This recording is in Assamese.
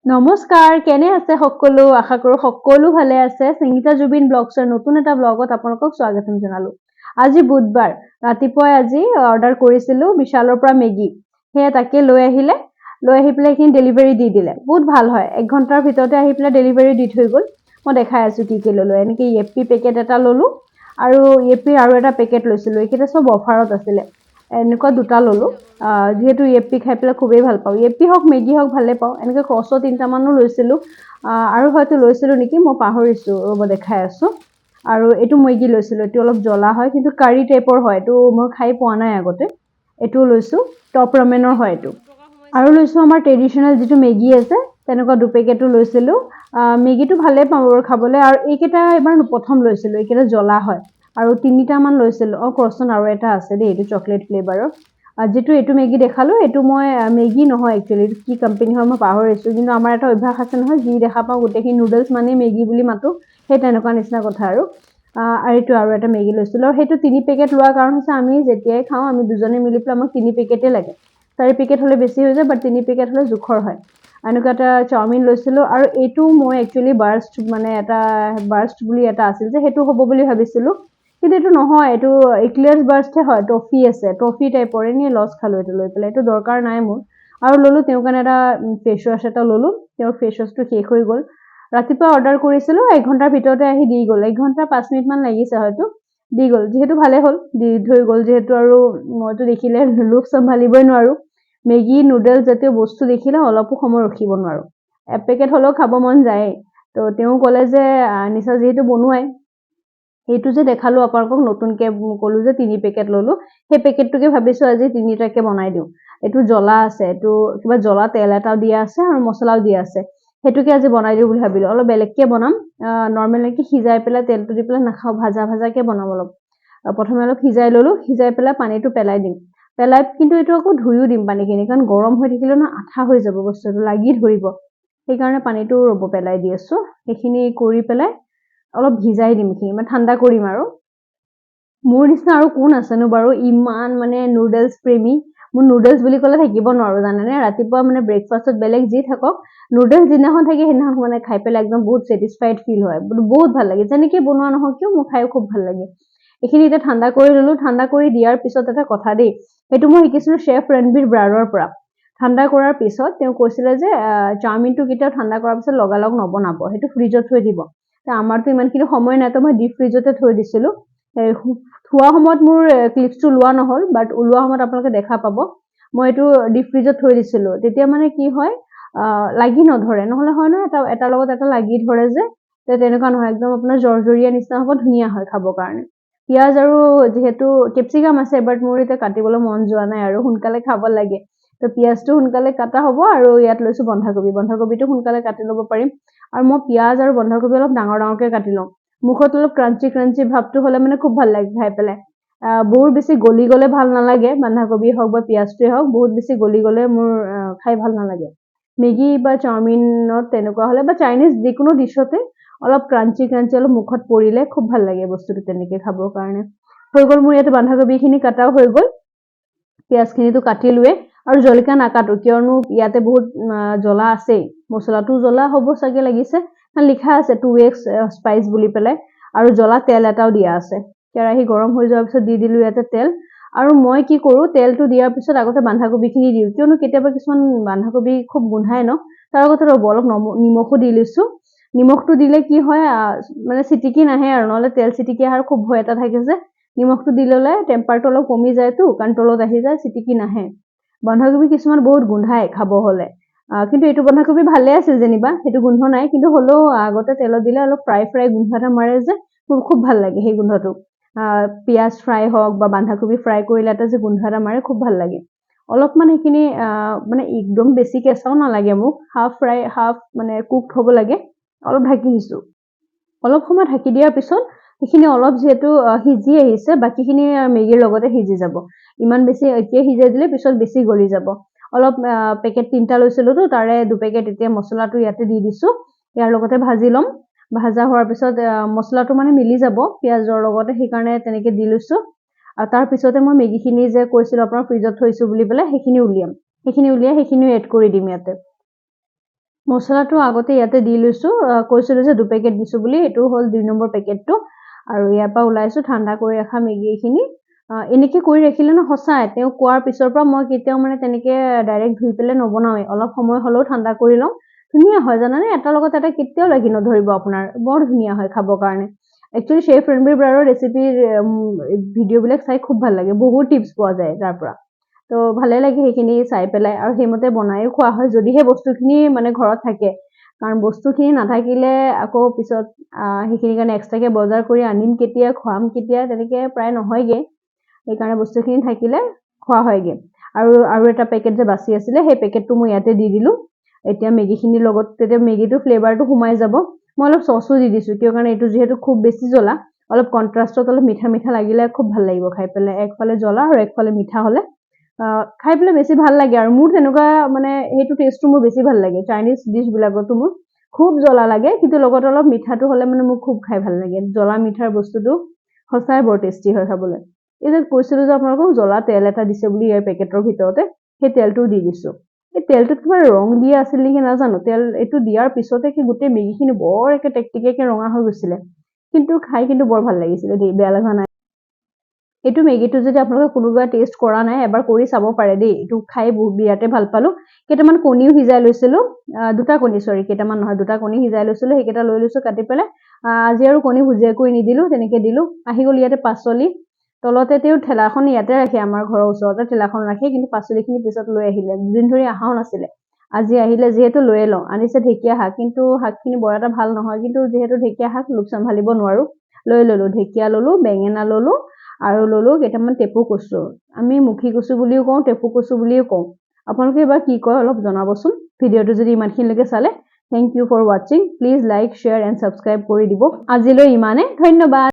নমস্কাৰ, কেনে আছে সকলো? আশা কৰো সকলো ভালে আছে। সংগীতা জুবিন ব্লগছৰ নতুন এটা ব্লগত আপোনালোকক স্বাগতম জনালো। আজি বুধবাৰ, ৰাতিপুৱাই আজি অৰ্ডাৰ কৰিছিলো বিশালৰ পৰা মেগী। সেয়া তাকে লৈ আহিলে, লৈ আহি পেলাই এইখিনি ডেলিভাৰী দি দিলে। বহুত ভাল হয়, 1 ঘণ্টাৰ ভিতৰতে আহি পেলাই ডেলিভাৰী দি থৈ গ'ল। মই দেখাই আছো কি ললো। এনেকে য়েপি পেকেট এটা ললো আৰু য়েপিৰ আৰু এটা পেকেট লৈছিলো। এইকেইটা চব অফাৰত আছিলে। এনেকুৱা দুটা ললো। যেহেতু য়েপি খাই পেলাই খুবেই ভাল পাওঁ। য়েপি হওক মেগী হওক ভালে পাওঁ। এনেকৈ ক্ৰছৰ 3টা মানো লৈছিলো। আৰু হয়তো লৈছিলো নেকি, মই পাহৰিছো। ৰ'ব দেখাই আছো। আৰু এইটো মেগী লৈছিলো। এইটো অলপ জ্বলা হয়, কিন্তু কাৰী টাইপৰ হয়। এইটো মই খাই পোৱা নাই আগতে। এইটো লৈছো, টপ ৰমেনৰ হয় এইটো। আৰু লৈছো আমাৰ ট্ৰেডিচনেল যিটো মেগী আছে, তেনেকুৱা 2 পেকেটো লৈছিলো। মেগীটো ভালে পাওঁ আৰু খাবলৈ। আৰু এইকেইটা এবাৰ প্ৰথম লৈছিলো। এইকেইটা জ্বলা হয়। আৰু 3টা মান লৈছিলো। ক্ৰছন আৰু এটা আছে দেই, এইটো চকলেট ফ্লেভাৰৰ। যিটো এইটো মেগী দেখালো, এইটো মই মেগী নহয় একচুৱেলি, কি কোম্পানী হয় মই পাহৰিছো। কিন্তু আমাৰ এটা অভ্যাস আছে নহয়, যি দেখা পাওঁ গোটেইখিনি নুডলছ মানে মেগী বুলি মাতো, সেই তেনেকুৱা নিচিনা কথা আৰু। আৰু এইটো আৰু এটা মেগী লৈছিলো। আৰু সেইটো 3 পেকেট লোৱাৰ কাৰণ হৈছে আমি যেতিয়াই খাওঁ, আমি দুজনে মিলি পেলাই আমাক 3 পেকেটে লাগে। 4 পেকেট হলে বেছি হৈ যায়, বাট 3 পেকেট হলে জোখৰ হয়। এনেকুৱা এটা চাওমিন লৈছিলো। আৰু এইটো মই একচুৱেলি বাৰ্ষ্ট, মানে এটা বাৰ্ষ্ট বুলি এটা আছিল যে, সেইটো হ'ব বুলি ভাবিছিলো। কিন্তু এইটো নহয়, এইটো ইক্লেয়াৰ্ছ বাৰ্ষ্টহে হয়। টফি আছে, টফি টাইপৰ। এনেই লছ খালো এইটো লৈ পেলাই। এইটো দৰকাৰ নাই মোৰ। আৰু ললো তেওঁৰ কাৰণে এটা ফেচ ৱাছ এটা ললো। তেওঁৰ ফেচ ৱাছটো শেষ হৈ গ'ল। ৰাতিপুৱা অৰ্ডাৰ কৰিছিলো, 1 ঘণ্টাৰ ভিতৰতে আহি দি গ'ল। 1 ঘণ্টা 5 মিনিট মান লাগিছে হয়তো। দি গ'ল, যিহেতু ভালে হ'ল। দি থৈ গ'ল যিহেতু, আৰু মইতো দেখিলে লোভ চম্ভালিবই নোৱাৰো। মেগী নুডলছ জাতীয় বস্তু দেখিলে অলপো সময় ৰখিব নোৱাৰো। এপেকেট হলেও খাব মন যায়েই। তো তেওঁ ক'লে যে নিচা যিহেতু বনোৱাই, এইটো যে দেখালো আপোনালোকক নতুনকে ক'লো যে 3 পেকেট ললো, সেই পেকেটটোকে ভাবিছো আজি 3টাকে বনাই দিওঁ। এইটো জ্বলা আছে, এইটো কিবা জ্বলা তেল এটাও দিয়া আছে আৰু মছলাও দিয়া আছে। সেইটোকে আজি বনাই দিওঁ বুলি ভাবিলো। অলপ বেলেগকে বনাম। নৰ্মেলকে সিজাই পেলাই তেলটো দি পেলাই নাখাওঁ, ভাজাকে বনাম অলপ। প্ৰথমে অলপ সিজাই ললো, সিজাই পেলাই পানীটো পেলাই দিম। পেলাই কিন্তু এইটো আকৌ ধুইও দিম পানীখিনি, কাৰণ গৰম হৈ থাকিলে ন আঠা হৈ যাব বস্তুটো, লাগি ধৰিব। সেইকাৰণে পানীটো পেলাই দি আছো। সেইখিনি কৰি পেলাই অলপ ভিজাই দিম, এইখিনি মানে ঠাণ্ডা কৰিম আৰু। মোৰ নিচিনা আৰু কোন আছেনো বাৰু ইমান মানে নুডলছ প্ৰেমী। মোৰ নুডলছ বুলি ক'লে থাকিব নোৱাৰো, জানেনে? ৰাতিপুৱা মানে ব্ৰেকফাষ্টত বেলেগ যি থাকক, নুডলছ যিদিনাখন থাকে সেইদিনাখন মানে খাই পেলাই একদম বহুত ছেটিছফাইড ফিল হয়। বহুত ভাল লাগে, যেনেকে বনোৱা নহওক কিয় মোৰ খাই খুব ভাল লাগে। এইখিনি এতিয়া ঠাণ্ডা কৰি ললো। ঠাণ্ডা কৰি দিয়াৰ পিছত এটা কথা দেই, সেইটো মই শিকিছিলো চেফ ৰণবীৰ ব্ৰাৰৰ পৰা। ঠাণ্ডা কৰাৰ পিছত তেওঁ কৈছিলে যে চাওমিনটো কেতিয়াও ঠাণ্ডা কৰাৰ পিছত লগালগ নবনাব, সেইটো ফ্ৰিজত থৈ দিব। আমাৰতো ইমানখিনি সময় নাই, তো মই ডিপ ফ্ৰিজতে থৈ দিছিলো। থোৱা সময়ত মোৰ ক্লিপছটো লোৱা নহল, বাট ওলোৱা সময়ত আপোনালোকে দেখা পাব। মই এইটো ডিপ ফ্ৰিজত থৈ দিছিলো। তেতিয়া মানে কি হয়, লাগি নধৰে। নহলে হয় ন এটাৰ লগত এটা লাগি ধৰে যে, তেনেকুৱা নহয়। একদম আপোনাৰ জৰ্জৰীয়া নিচিনা হ'ব, ধুনীয়া হয় খাবৰ কাৰণে। পিঁয়াজ আৰু যিহেতু কেপচিকাম আছে, বাট মোৰ এতিয়া কাটিবলৈ মন যোৱা নাই আৰু সোনকালে খাব লাগে। তো পিঁয়াজটো সোনকালে কাটা হ'ব। আৰু ইয়াত লৈছো বন্ধাকবি। বন্ধাকবিটো সোনকালে কাটি ল'ব পাৰিম। আৰু মই পিঁয়াজ আৰু বন্ধাকবি অলপ ডাঙৰকে কাটি লওঁ। মুখত অলপ ক্ৰাঞ্চি ভাৱটো হলে মানে খুব ভাল লাগে খাই পেলাই। বহুত বেছি গলি গলে ভাল নালাগে, বন্ধাকবি হওক বা পিঁয়াজটোৱে হওক। বহুত বেছি গলি গলে মোৰ খাই ভাল নালাগে। মেগী বা চাওমিনত তেনেকুৱা হলে, বা চাইনিজ যিকোনো ডিছতে অলপ ক্ৰাঞ্চি অলপ মুখত পৰিলে খুব ভাল লাগে বস্তুটো, তেনেকে খাবৰ কাৰণে। হৈ গ'ল মোৰ ইয়াতে বন্ধাকবিখিনি কাটাও হৈ গ'ল। পিঁয়াজখিনিতো কাটিলোৱে। আৰু জলকীয়া নাকাটো, কিয়নো ইয়াতে বহুত জ্বলা আছেই। মছলাটো জ্বলা হ'ব চাগে লাগিছে, লিখা আছে 2x স্পাইচ বুলি পেলাই। আৰু জ্বলা তেল এটাও দিয়া আছে। কেৰাহী গৰম হৈ যোৱাৰ পিছত দি দিলো ইয়াতে তেল। আৰু মই কি কৰো, তেলটো দিয়াৰ পিছত আগতে বন্ধাকবিখিনি দিওঁ, কিয়নো কেতিয়াবা কিছুমান বন্ধাকবি খুব গোন্ধাই ন। তাৰ আগতে ৰ'ব, অলপ নিমখো দি লৈছো। নিমখটো দিলে কি হয়, মানে চিটিকি নাহে আৰু, নহলে তেল চিটিকি অহাৰ খুব ভয় এটা থাকে যে। নিমখটো দি ললে টেম্পাৰটো অলপ কমি যায়তো, কণ্ট্ৰলত আহি যায়, চিটিকি নাহে। বন্ধাকবি কিছুমান বহুত গোন্ধাই খাব হলে। কিন্তু এইটো বন্ধাকবি ভালে আছিল যেনিবা, সেইটো গোন্ধ নাই। কিন্তু হলেও আগতে তেলত দিলে অলপ ফ্ৰাই গোন্ধ এটা মাৰে যে, মোৰ খুব ভাল লাগে সেই গোন্ধটো। পিঁয়াজ ফ্ৰাই হওক বা বন্ধাকবি ফ্ৰাই কৰিলে এটা যে গোন্ধ এটা মাৰে, খুব ভাল লাগে। অলপমান সেইখিনি মানে একদম বেছি কেঁচাও নালাগে মোক, হাফ ফ্ৰাই হাফ মানে কুকড হ'ব লাগে। অলপ ঢাকি দিছো। অলপ সময় ঢাকি দিয়াৰ পিছত সেইখিনি অলপ যিহেতু সিজি আহিছে, বাকীখিনি মেগীৰ লগতে সিজি যাব। ইমান বেছি এতিয়া সিজাই দিলে পিছত বেছি গলি যাব। অলপ পেকেট 3টা লৈছিলো তো, তাৰে 2 পেকেট এতিয়া মছলাটো ইয়াতে দি দিছো। ইয়াৰ লগতে ভাজি ল'ম। ভাজা হোৱাৰ পিছত মছলাটো মানে মিলি যাব পিঁয়াজৰ লগতে, সেইকাৰণে তেনেকে দি লৈছো। আৰু তাৰ পিছতে মই মেগীখিনি যে কৈছিলো আপোনাৰ ফ্ৰিজত থৈছো বুলি পেলাই, সেইখিনি উলিয়াই সেইখিনিও এড কৰি দিম ইয়াতে। মছলাটো আগতে ইয়াতে দি লৈছো কৈছিলো যে 2 পেকেট দিছো বুলি এটো হল 2 নম্বৰ পেকেটটো আৰু ইয়াৰ পৰা ওলাইছো ঠাণ্ডা কৰি ৰাখা মেগীখিনি এনেকে কৰি ৰাখিলে ন হসাই তেও কোৱাৰ পিছৰ পৰা মই কেতিয়াও মানে তেনেকে ডাইৰেক্ট ধুই পেলে নবনাওই অলপ সময় হলেও ঠাণ্ডা কৰি লওঁ ধুনিয়া হয় জানানে এটা লগত এটা কেতিয়াও লাগি নধৰিব আপোনাৰ বৰ ধুনিয়া হয় খাবৰ কাৰণে একচুয়ালি শেফ ৰণবীৰ ব্ৰাৰৰ ৰেচিপিৰ ভিডিঅ' বিলাক চাই খুব ভাল লাগে বহুত টিপছ পোৱা যায় তাৰ পৰা তো ভালে লাগে সেইখিনি চাই পেলাই আৰু সেইমতে বনাইও খোৱা হয় যদিহে বস্তুখিনি মানে ঘৰত থাকে কাৰণ বস্তুখিনি নাথাকিলে আকৌ পিছত সেইখিনি কাৰণে এক্সট্ৰাকে বজাৰ কৰি আনিম কেতিয়া খুৱাম কেতিয়া তেনেকে প্ৰায় নহয়গে সেইকাৰণে বস্তুখিনি থাকিলে খোৱা হয়গে আৰু এটা পেকেট যে বাছি আছিলে সেই পেকেটটো মই ইয়াতে দি দিলো এতিয়া মেগীখিনিৰ লগত তেতিয়া মেগীটো ফ্লেভাৰটো সোমাই যাব মই অলপ সসো দি দিছো কিয় কাৰণে এইটো যেহেতু খুব বেছি জ্বলা অলপ কন্ট্ৰাস্টত অলপ মিঠা মিঠা লাগিলে খুব ভাল লাগিব খাই পেলাই একফালে জ্বলা আৰু একফালে মিঠা হলে খাই পেলাই বেছি ভাল লাগে আৰু মোৰ তেনেকুৱা মানে সেইটো টেষ্টটো মোৰ বেছি ভাল লাগে চাইনিজ ডিশ বিলাকতো মোৰ খুব জ্বলা লাগে কিন্তু লগত অলপ মিঠাটো হলে মানে মোৰ খুব খাই ভাল লাগে জ্বলা মিঠাৰ বস্তুটো সঁচাই বৰ টেষ্টি হয় খাবলৈ এই যে কৈছিলো যে আপোনালোকক জ্বলা তেল এটা দিছে বুলি ইয়াৰ পেকেটৰ ভিতৰতে সেই তেলটো দি দিছো এই তেলটোত কিবা ৰং দিয়া আছিল নেকি নাজানো তেল এইটো দিয়াৰ পিছতে কি গোটেই মেগীখিনি বৰ একে টেকটিকে ৰঙা হৈ গৈছিলে কিন্তু খাই কিন্তু বৰ ভাল লাগিছিলে দেই বেয়া লগা নাই এইটো মেগীটো যদি আপোনালোকে কোনোবা টেষ্ট কৰা নাই এবাৰ কৰি চাব পাৰে দেই এইটো খাই বিৰাটে ভাল পালো কেইটামান কণীও সিজাই লৈছিলো দুটা কণী সৰি কেইটামান নহয় দুটা কণী সিজাই লৈছিলো সেইকেইটা লৈ লৈছো কাটি পেলাই আজি আৰু কণী ভুজিয়া কৰি নিদিলো তেনেকে দিলো আহি গ'ল ইয়াতে পাচলি তলতে তেওঁ ঠেলাখন ইয়াতে ৰাখে আমাৰ ঘৰৰ ওচৰতে ঠেলাখন ৰাখে কিন্তু পাচলিখিনি পিছত লৈ আহিলে দুদিন ধৰি আহাও নাছিলে আজি আহিলে যেহেতু লৈয়ে লওঁ আনিছে ঢেকীয়া শাক কিন্তু শাকখিনি বৰ এটা ভাল নহয় কিন্তু যেহেতু ঢেকীয়া শাক লোক চম্ভালিব নোৱাৰো লৈ ললো ঢেকীয়া ললো বেঙেনা ললো আৰু ললো কেইটামান টেপু কচু আমি মুখী কচু বুলিও কওঁ টেপু কচু বুলিও কওঁ আপোনালোকে এবাৰ কি কয় অলপ জনাবচোন ভিডিঅ'টো যদি ইমানখিনিলৈকে চালে thank you for watching please like share and subscribe কৰি দিব আজিলৈ ইমানে ধন্যবাদ